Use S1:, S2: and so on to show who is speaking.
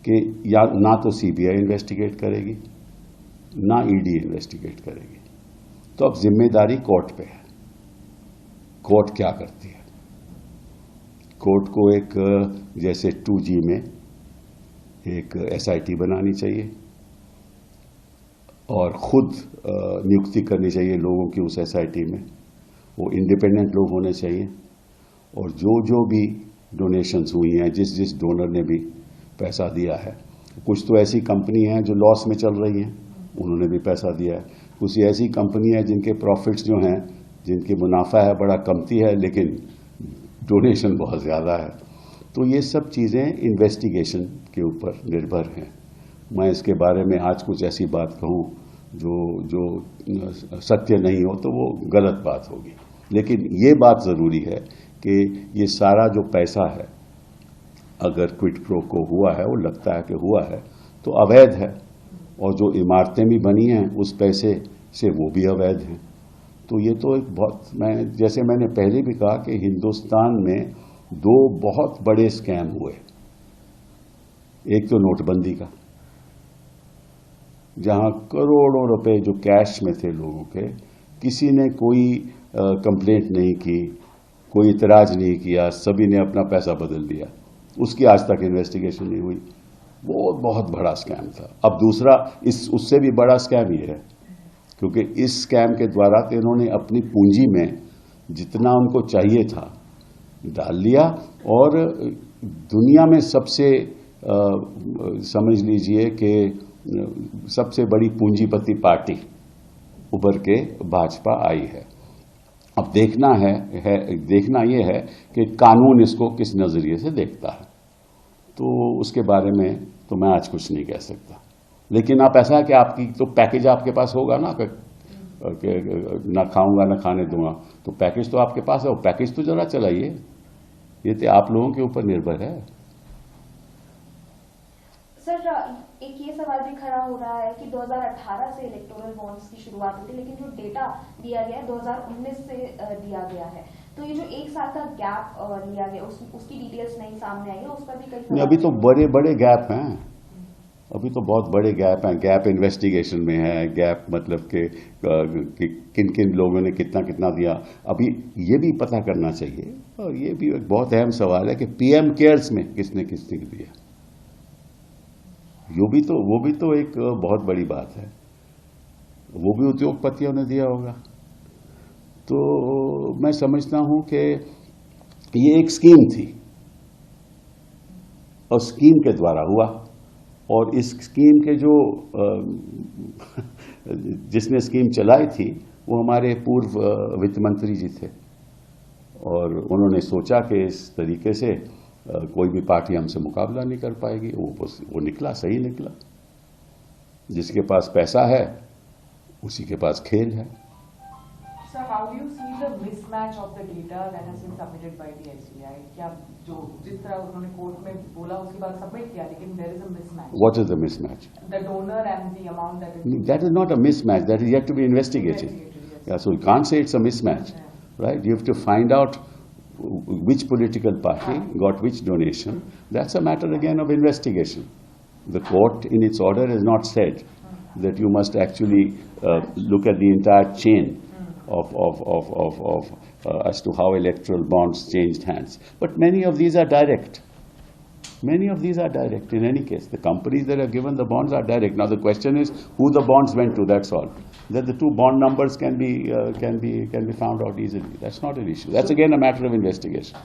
S1: कि या ना तो सीबीआई इन्वेस्टिगेट करेगी ना ईडी इन्वेस्टिगेट करेगी। तो अब जिम्मेदारी कोर्ट पे है। कोर्ट क्या करती है? कोर्ट को एक जैसे 2G में एक SIT बनानी चाहिए और खुद नियुक्ति करनी चाहिए लोगों की उस SIT में। वो इंडिपेंडेंट लोग होने चाहिए और जो भी डोनेशंस हुई हैं, जिस डोनर ने भी पैसा दिया है, कुछ तो ऐसी कंपनी हैं जो लॉस में चल रही हैं, उन्होंने भी पैसा दिया है। कुछ ऐसी कंपनी है जिनके प्रॉफिट्स जो हैं, जिनकी मुनाफा है बड़ा कमती है लेकिन डोनेशन बहुत ज़्यादा है। तो ये सब चीज़ें इन्वेस्टिगेशन के ऊपर निर्भर हैं। मैं इसके बारे में आज कुछ ऐसी बात कहूँ जो सत्य नहीं हो तो वो गलत बात होगी। लेकिन ये बात ज़रूरी है कि ये सारा जो पैसा है, अगर क्विड प्रो को हुआ है, वो लगता है कि हुआ है, तो अवैध है। और जो इमारतें भी बनी हैं उस पैसे से, वो भी अवैध हैं। तो ये तो एक बहुत, जैसे मैंने पहले भी कहा कि हिंदुस्तान में 2 बहुत बड़े स्कैम हुए। एक तो नोटबंदी का, जहां करोड़ों रुपए जो कैश में थे लोगों के, किसी ने कोई कंप्लेंट नहीं की, कोई इतराज नहीं किया, सभी ने अपना पैसा बदल दिया, उसकी आज तक इन्वेस्टिगेशन नहीं हुई। वो बहुत बड़ा स्कैम था। अब दूसरा उससे भी बड़ा स्कैम ये है, क्योंकि इस स्कैम के द्वारा तो इन्होंने अपनी पूंजी में जितना उनको चाहिए था डाल लिया और दुनिया में सबसे समझ लीजिए कि सबसे बड़ी पूंजीपति पार्टी उभर के भाजपा आई है। अब देखना ये है कि कानून इसको किस नजरिए से देखता है। तो उसके बारे में तो मैं आज कुछ नहीं कह सकता। लेकिन आप ऐसा है कि आपकी तो पैकेज आपके पास होगा ना, ना खाऊंगा ना खाने दूंगा, तो पैकेज तो आपके पास है, वो पैकेज तो जरा चलाइए। ये तो आप लोगों के ऊपर निर्भर है।
S2: सर, एक ये सवाल भी खड़ा हो रहा है कि 2018 से इलेक्टोरल बॉन्ड्स की शुरुआत हुई थी, लेकिन जो डेटा दिया गया है 2019 से दिया गया है। तो ये जो 1 साल का गैप लिया गया, उसकी डिटेल्स नहीं सामने आई है, उस पर भी कई
S1: अभी तो बड़े गैप हैं। अभी तो बहुत बड़े गैप हैं। गैप इन्वेस्टिगेशन में है, गैप मतलब कि किन किन लोगों ने कितना कितना दिया। अभी ये भी पता करना चाहिए, और ये भी एक बहुत अहम सवाल है कि PM केयर्स में किसने किसने दिया। वो भी तो एक बहुत बड़ी बात है। वो भी उद्योगपतियों ने दिया होगा। तो मैं समझता हूं कि ये एक स्कीम थी और स्कीम के द्वारा हुआ। और इस स्कीम के जो जिसने स्कीम चलाई थी वो हमारे पूर्व वित्त मंत्री जी थे, और उन्होंने सोचा कि इस तरीके से कोई भी पार्टी हमसे मुकाबला नहीं कर पाएगी। वो निकला, सही निकला। जिसके पास पैसा है उसी के पास खेल है।
S3: So how do you see the mismatch of the data that has been submitted by the SBI? क्या जो जिस तरह उन्होंने कोर्ट में बोला उसके बाद सबमिट किया, लेकिन there is a mismatch.
S1: What is the mismatch?
S3: The donor and the amount that is.
S1: That is not a mismatch. That is yet to be investigated.
S3: Yes.
S1: Yeah, so you can't say it's a mismatch, right? You have to find out which political party got which donation. That's a matter again of investigation. The court in its order has not said that you must actually look at the entire chain of as to how electoral bonds changed hands. But many of these are direct. Many of these are direct in any case. The companies that are given the bonds are direct. Now the question is who the bonds went to, that's all. That the 2 bond numbers can be found out easily. That's not an issue. That's again a matter of investigation.